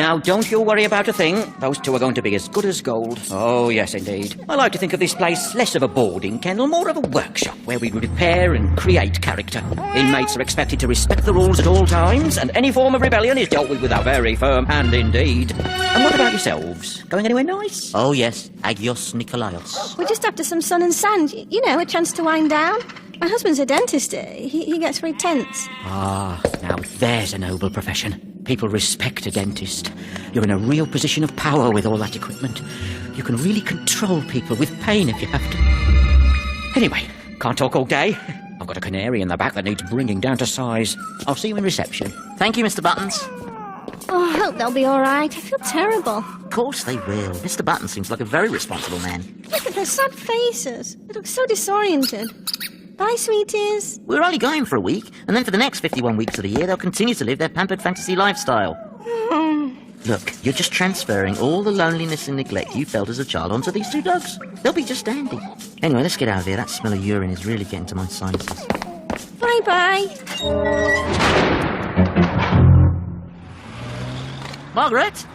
Now, don't you worry about a thing. Those two are going to be as good as gold. Oh, yes, indeed. I like to think of this place less of a boarding kennel, more of a workshop where we repair and create character. Inmates are expected to respect the rules at all times, and any form of rebellion is dealt with a very firm hand indeed. And what about yourselves? Going anywhere nice? Oh, yes. Agios Nikolaios. We're just after some sun and sand. You know, a chance to wind down. My husband's a dentist. He gets very tense. Ah, now there's a noble profession. People respect a dentist. You're in a real position of power with all that equipment. You can really control people with pain if you have to. Anyway, can't talk all day. I've got a canary in the back that needs bringing down to size. I'll see you in reception. Thank you, Mr. Buttons. Oh, I hope they'll be all right. I feel terrible. Of course they will. Mr. Buttons seems like a very responsible man. Look at their sad faces. They look so disoriented. Bye, sweeties. We're only going for a week, and then for the next 51 weeks of the year, they'll continue to live their pampered fantasy lifestyle. Look, you're just transferring all the loneliness and neglect you felt as a child onto these two dogs. They'll be just dandy. Anyway, let's get out of here. That smell of urine is really getting to my sinuses. Bye-bye. Margaret!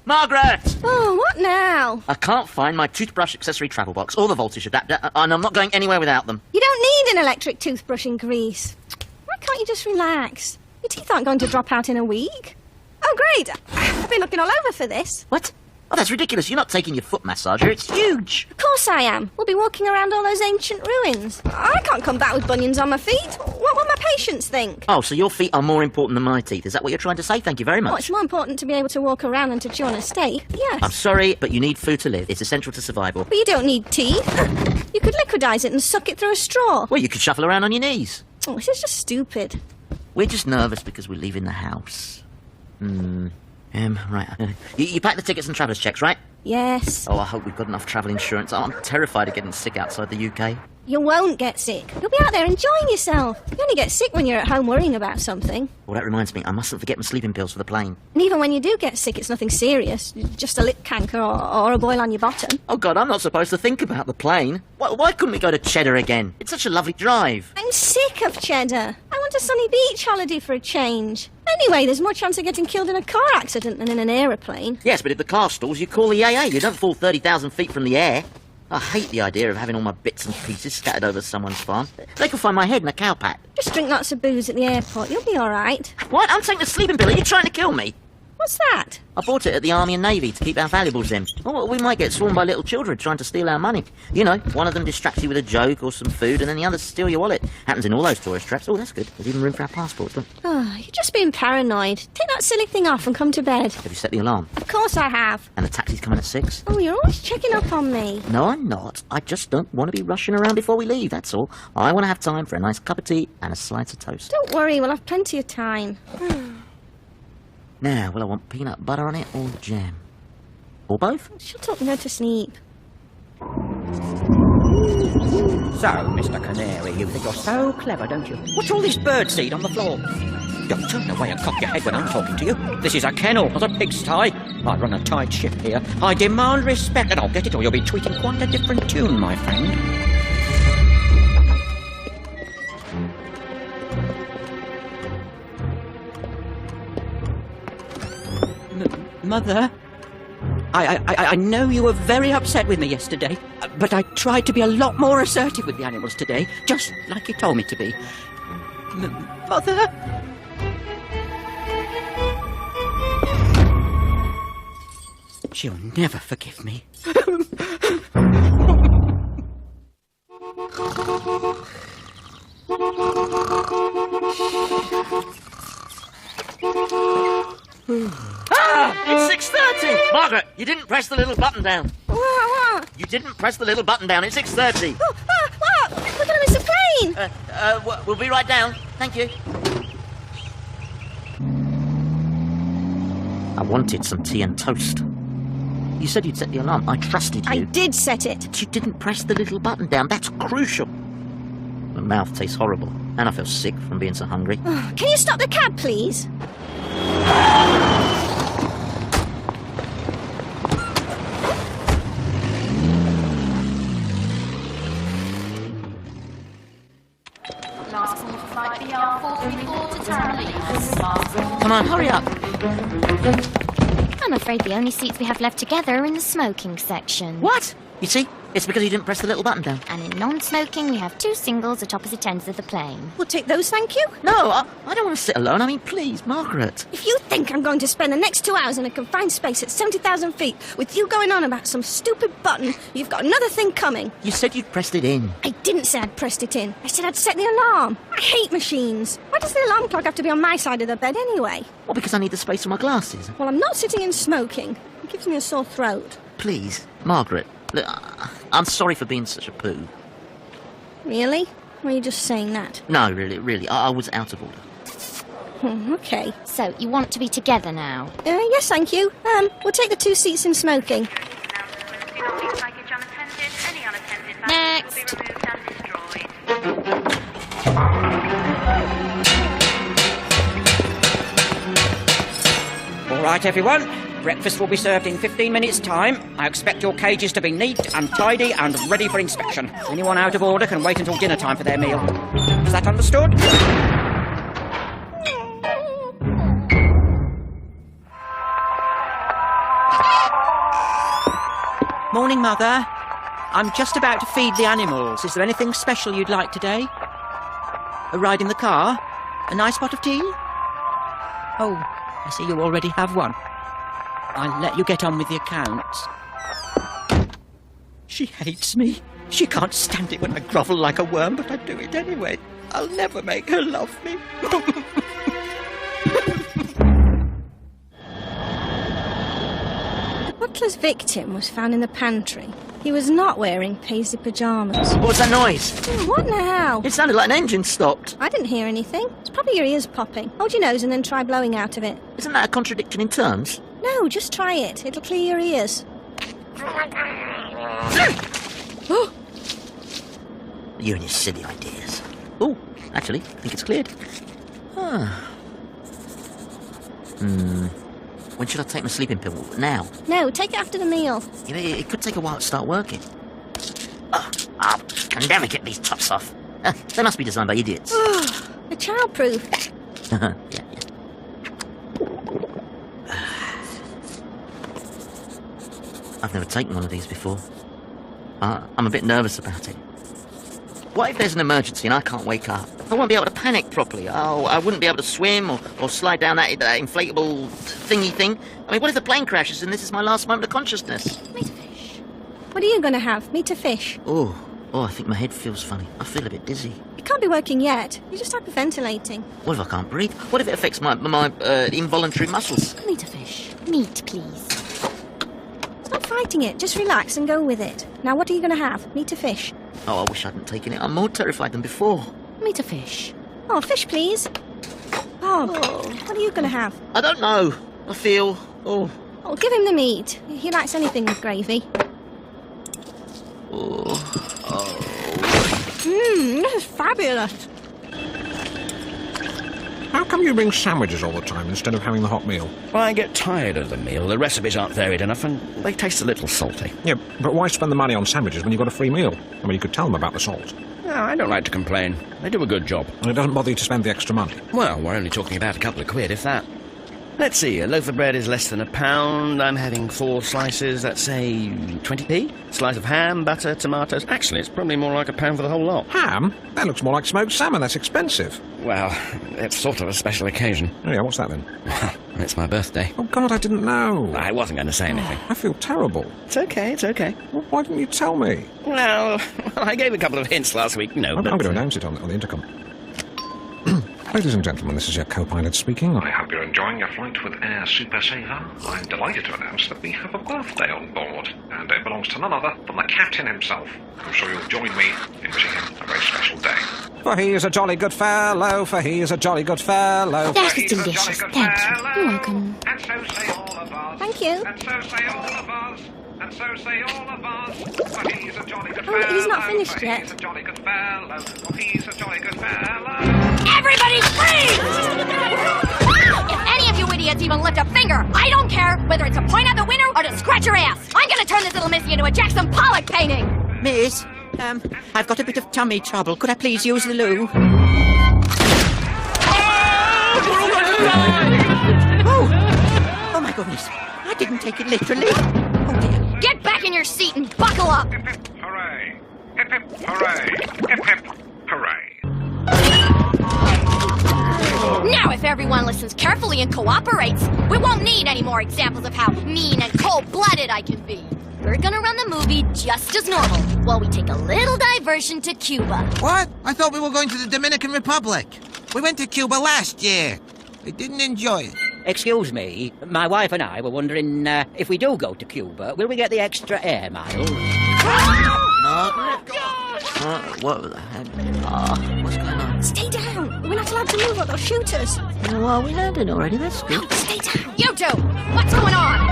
Margaret! Oh, what now? I can't find my toothbrush accessory travel box or the voltage adapter, and I'm not going anywhere without them. You don't need an electric toothbrush in Greece. Why can't you just relax? Your teeth aren't going to drop out in a week. Oh, great. I've been looking all over for this. What? Oh, that's ridiculous. You're not taking your foot massager. It's huge. Of course I am. We'll be walking around all those ancient ruins. I can't come back with bunions on my feet. What will my patients think? Oh, so your feet are more important than my teeth. Is that what you're trying to say? Thank you very Oh, much. it's more important to be able to walk around than to chew on a steak. Yes. I'm sorry, but you need food to live. It's essential to survival. But you don't need teeth. You could liquidize it and suck it through a straw. Well, you could shuffle around on your knees. Oh, this is just stupid. We're just nervous because we're leaving the house. Right. You packed the tickets and traveller's checks, right? Yes. Oh, I hope we've got enough travel insurance. Oh, I'm terrified of getting sick outside the UK. You won't get sick. You'll be out there enjoying yourself. You only get sick when you're at home worrying about something. Well, that reminds me, I mustn't forget my sleeping pills for the plane. And even when you do get sick, it's nothing serious. Just a lip canker or a boil on your bottom. Oh, God, I'm not supposed to think about the plane. Why couldn't we go to Cheddar again? It's such a lovely drive. I'm sick of Cheddar. I want a sunny beach holiday for a change. Anyway, there's more chance of getting killed in a car accident than in an aeroplane. Yes, but if the car stalls, you call the AA. You don't fall 30,000 feet from the air. I hate the idea of having all my bits and pieces scattered over someone's farm. They could find my head in a cow pack. Just drink lots of booze at the airport. You'll be all right. What? I'm taking a sleeping pill. Are you trying to kill me? What's that? I bought it at the Army and Navy to keep our valuables in. Oh, we might get swarmed by little children trying to steal our money. You know, one of them distracts you with a joke or some food, and then the others steal your wallet. Happens in all those tourist traps. Oh, that's good. There's even room for our passports. Look. Oh, you're just being paranoid. Take that silly thing off and come to bed. Have you set the alarm? Of course I have. And the taxi's coming at 6? Oh, you're always checking up on me. No, I'm not. I just don't want to be rushing around before we leave, that's all. I want to have time for a nice cup of tea and a slice of toast. Don't worry, we'll have plenty of time. Now, will I want peanut butter on it or jam? Or both? Shut up and go to sleep. So, Mr. Canary, you think you're so clever, don't you? What's all this birdseed on the floor? Don't turn away and cock your head when I'm talking to you. This is a kennel, not a pigsty. I run a tight ship here. I demand respect, and I'll get it or you'll be tweeting quite a different tune, my friend. Mother, I know you were very upset with me yesterday, but I tried to be a lot more assertive with the animals today, just like you told me to be. Mother? She'll never forgive me. It's 6:30! Margaret, you didn't press the little button down. What? You didn't press the little button down. It's 6:30. Oh, what? We're going to miss a plane. We'll be right down. Thank you. I wanted some tea and toast. You said you'd set the alarm. I trusted you. I did set it. But you didn't press the little button down. That's crucial. My mouth tastes horrible, and I feel sick from being so hungry. Can you stop the cab, please? Last call for flight BR 434 to Tara. Come on, hurry up. I'm afraid the only seats we have left together are in the smoking section. What? You see? It's because you didn't press the little button down. And in non-smoking, we have 2 singles at opposite ends of the plane. We'll take those, thank you. No, I don't want to sit alone. I mean, please, Margaret. If you think I'm going to spend the next 2 hours in a confined space at 70,000 feet with you going on about some stupid button, you've got another thing coming. You said you'd pressed it in. I didn't say I'd pressed it in. I said I'd set the alarm. I hate machines. Why does the alarm clock have to be on my side of the bed anyway? Well, because I need the space for my glasses. Well, I'm not sitting and smoking. It gives me a sore throat. Please, Margaret. Look, I'm sorry for being such a poo. Really? Or are you just saying that? No, really. I was out of order. Okay. So, you want to be together now? Yes, thank you. We'll take the 2 seats in smoking. Next. All right, everyone. Breakfast will be served in 15 minutes' time. I expect your cages to be neat and tidy and ready for inspection. Anyone out of order can wait until dinner time for their meal. Is that understood? Morning, Mother. I'm just about to feed the animals. Is there anything special you'd like today? A ride in the car? A nice pot of tea? Oh, I see you already have one. I'll let you get on with the accounts. She hates me. She can't stand it when I grovel like a worm, but I do it anyway. I'll never make her love me. The butler's victim was found in the pantry. He was not wearing paisley pyjamas. What was that noise? What now? It sounded like an engine stopped. I didn't hear anything. It's probably your ears popping. Hold your nose and then try blowing out of it. Isn't that a contradiction in terms? No, just try it. It'll clear your ears. You and your silly ideas. Oh, actually, I think it's cleared. When should I take my sleeping pill? Now? No, take it after the meal. It could take a while to start working. I can never get these tops off. They must be designed by idiots. They're childproof. Yeah. I've never taken one of these before. I'm a bit nervous about it. What if there's an emergency and I can't wake up? I won't be able to panic properly. I wouldn't be able to swim or slide down that inflatable thingy thing. I mean, what if the plane crashes and this is my last moment of consciousness? Meat or fish? What are you going to have? Meat or fish? Oh, I think my head feels funny. I feel a bit dizzy. It can't be working yet. You're just hyperventilating. What if I can't breathe? What if it affects my involuntary muscles? Meat or fish? Meat, please. Stop fighting it. Just relax and go with it. Now, what are you going to have? Meat or fish? Oh, I wish I hadn't taken it. I'm more terrified than before. Meat or fish? Oh, fish, please. Bob, what are you going to have? I don't know. I feel... Oh, give him the meat. He likes anything with gravy. This is fabulous. How come you bring sandwiches all the time instead of having the hot meal? Well, I get tired of the meal. The recipes aren't varied enough and they taste a little salty. Yeah, but why spend the money on sandwiches when you've got a free meal? I mean, you could tell them about the salt. No, I don't like to complain. They do a good job. And it doesn't bother you to spend the extra money. Well, we're only talking about a couple of quid, if that. Let's see, a loaf of bread is less than £1. I'm having 4 slices, that's, say, 20p. Slice of ham, butter, tomatoes. Actually, it's probably more like £1 for the whole lot. Ham? That looks more like smoked salmon. That's expensive. Well, it's sort of a special occasion. Oh, yeah, what's that then? It's my birthday. Oh, God, I didn't know. I wasn't going to say anything. I feel terrible. It's okay, it's okay. Well, why didn't you tell me? Well, I gave a couple of hints last week, I'm going to announce it on the intercom. Ladies and gentlemen, this is your co-pilot speaking. I hope you're enjoying your flight with Air Super Saver. I'm delighted to announce that we have a birthday on board, and it belongs to none other than the captain himself. I'm sure you'll join me in wishing him a very special day. For he is a jolly good fellow, for he is a jolly good fellow. That was delicious. Thank you. You're welcome. And so say all of us. Thank you. And so say all of us. And so say all of us. For he's a jolly good Oh, fellow. he's not finished for yet. He's a jolly good fellow. For he's a jolly good fellow. Everybody freeze! If any of you idiots even lift a finger, I don't care whether it's to point out the winner or to scratch your ass. I'm gonna turn this little missy into a Jackson Pollock painting. Miss, I've got a bit of tummy trouble. Could I please use the loo? Oh my goodness. I I didn't take it literally. Oh, dear. Get back in your seat and buckle up! Hip hip hooray! Hip hip hooray! Hip hip hooray! Now, if everyone listens carefully and cooperates, we won't need any more examples of how mean and cold-blooded I can be. We're gonna run the movie just as normal, while we take a little diversion to Cuba. What? I thought we were going to the Dominican Republic. We went to Cuba last year. We didn't enjoy it. Excuse me, my wife and I were wondering if we do go to Cuba, will we get the extra air miles? Margaret? What the heck? What's going on? Stay down. We're not allowed to move or they'll shoot us. Well, we landed already, that's good. Stay down. You two! What's going on?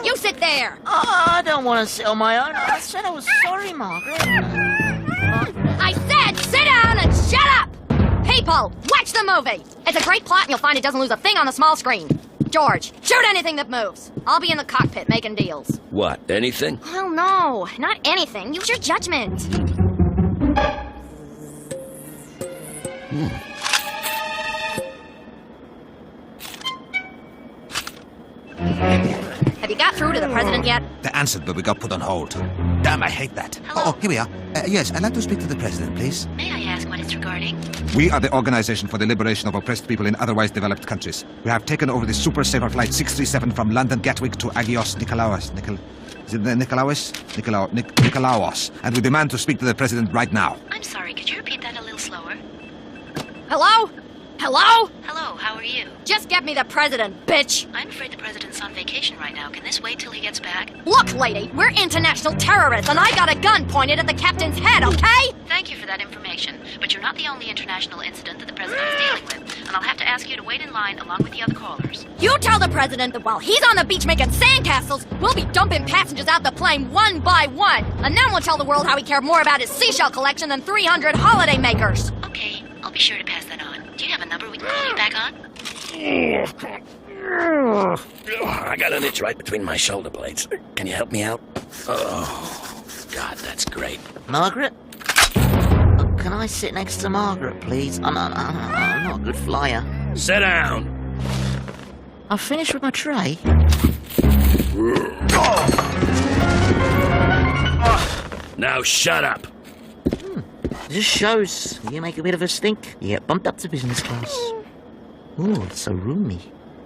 You sit there! Oh, I don't want to sit on my own. I said I was sorry, Margaret. I said sit down and shut up! People, watch the movie! It's a great plot and you'll find it doesn't lose a thing on the small screen. George, shoot anything that moves. I'll be in the cockpit making deals. What, anything? Well, no, not anything. Use your judgment. Have you got through to the president yet? They answered, but we got put on hold. Damn, I hate that. Oh, here we are. Yes, I'd like to speak to the president, please. May I ask what it's regarding? We are the Organization for the Liberation of Oppressed People in Otherwise Developed Countries. We have taken over the Super Saver Flight 637 from London Gatwick to Agios Nikolaos. Nikolaos. And we demand to speak to the president right now. I'm sorry, could you repeat that a little slower? Hello? Hello? Hello, how are you? Just get me the president, bitch! I'm afraid the president's on vacation right now. Can this wait till he gets back? Look, lady, we're international terrorists, and I got a gun pointed at the captain's head, okay? Thank you for that information, but you're not the only international incident that the president is dealing with, and I'll have to ask you to wait in line along with the other callers. You tell the president that while he's on the beach making sandcastles, we'll be dumping passengers out the plane one by one, and then we'll tell the world how he cared more about his seashell collection than 300 holiday makers. Okay, I'll be sure to pass that on. Do you have a number we can call you back on? I got an itch right between my shoulder blades. Can you help me out? Oh, God, that's great. Margaret? Oh, can I sit next to Margaret, please? I'm not a good flyer. Sit down. I've finished with my tray. Now shut up. Just shows you make a bit of a stink. You get bumped up to business class. Oh, it's so roomy.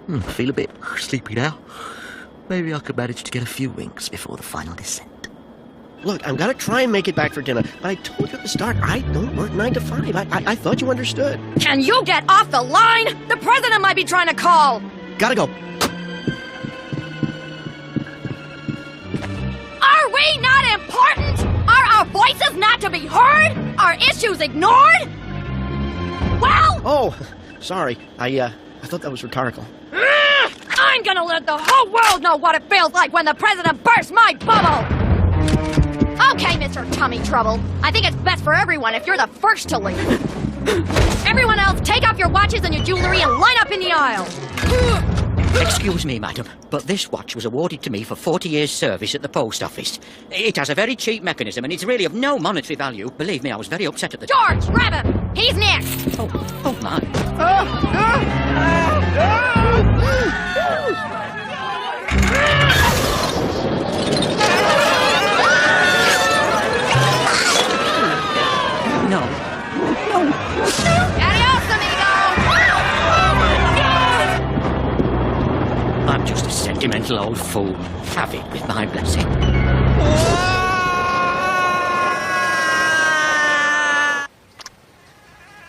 I feel a bit sleepy now. Maybe I could manage to get a few winks before the final descent. Look, I'm gonna try and make it back for dinner, but I told you at the start, I don't work 9 to 5. I thought you understood. Can you get off the line? The president might be trying to call. Gotta go. Are we not important? Are our voices not to be heard? Are issues ignored? Well... Oh, sorry. I thought that was rhetorical. I'm gonna let the whole world know what it feels like when the president bursts my bubble! Okay, Mr. Tummy Trouble. I think it's best for everyone if you're the first to leave. Everyone else, take off your watches and your jewelry and line up in the aisle. Excuse me, madam, but this watch was awarded to me for 40 years' service at the post office. It has a very cheap mechanism and it's really of no monetary value. Believe me, I was very upset at the George, grab him! He's next! Oh my. No. Adios, amigo! I'm just a sentimental old fool. Have it with my blessing.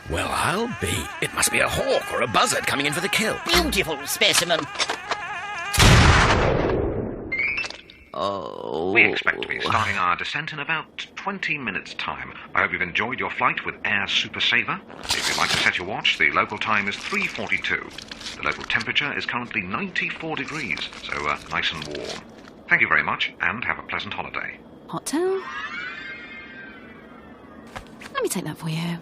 Well, I'll be. It must be a hawk or a buzzard coming in for the kill. Beautiful specimen. Oh. We expect to be starting our descent in about 20 minutes' time. I hope you've enjoyed your flight with Air Super Saver. If you'd like to set your watch, the local time is 3:42. The local temperature is currently 94 degrees, so nice and warm. Thank you very much, and have a pleasant holiday. Hot town? Let me take that for you.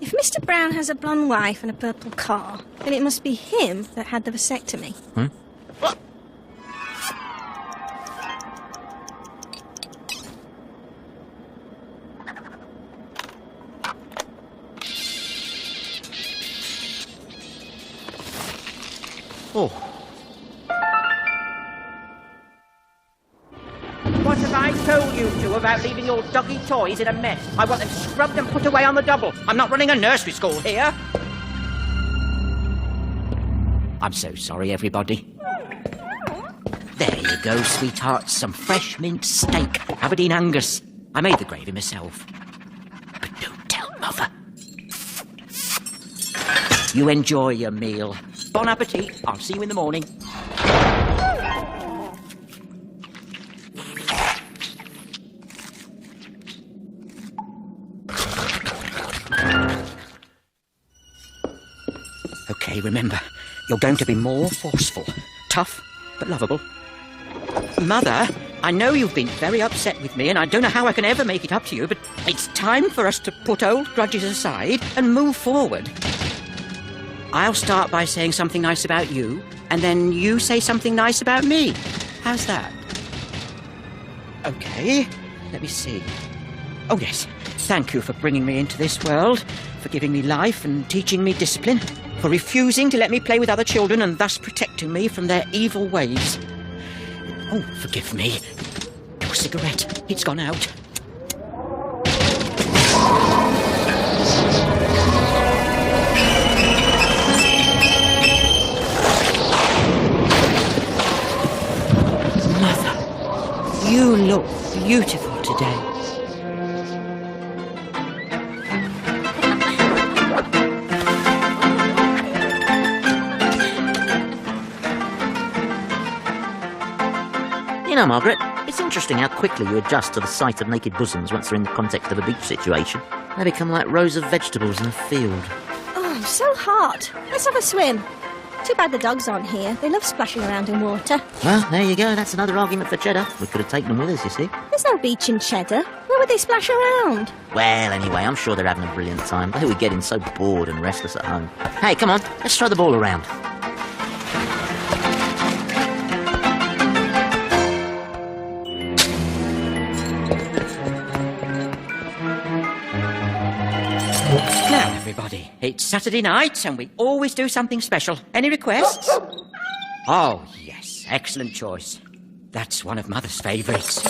If Mr. Brown has a blonde wife and a purple car, then it must be him that had the vasectomy. Oh. What have I told you two about leaving your doggy toys in a mess? I want them scrubbed and put away on the double. I'm not running a nursery school here. I'm so sorry, everybody. There you go, sweetheart. Some fresh mint steak. Aberdeen Angus. I made the gravy myself. But don't tell Mother. You enjoy your meal. Bon appetit. I'll see you in the morning. Okay, remember, you're going to be more forceful. Tough, but lovable. Mother, I know you've been very upset with me, and I don't know how I can ever make it up to you, but it's time for us to put old grudges aside and move forward. I'll start by saying something nice about you, and then you say something nice about me. How's that? Okay, let me see. Oh, yes. Thank you for bringing me into this world, for giving me life and teaching me discipline, for refusing to let me play with other children and thus protecting me from their evil ways. Oh, forgive me. Your cigarette, it's gone out. Mother, you look beautiful today. You know, Margaret, it's interesting how quickly you adjust to the sight of naked bosoms once they're in the context of a beach situation. They become like rows of vegetables in a field. Oh, I'm so hot. Let's have a swim. Too bad the dogs aren't here. They love splashing around in water. Well, there you go. That's another argument for Cheddar. We could have taken them with us, you see. There's no beach in Cheddar. Where would they splash around? Well, anyway, I'm sure they're having a brilliant time. They were getting so bored and restless at home. Hey, come on. Let's throw the ball around. Now, everybody, it's Saturday night and we always do something special. Any requests? Oh, yes, excellent choice. That's one of Mother's favourites.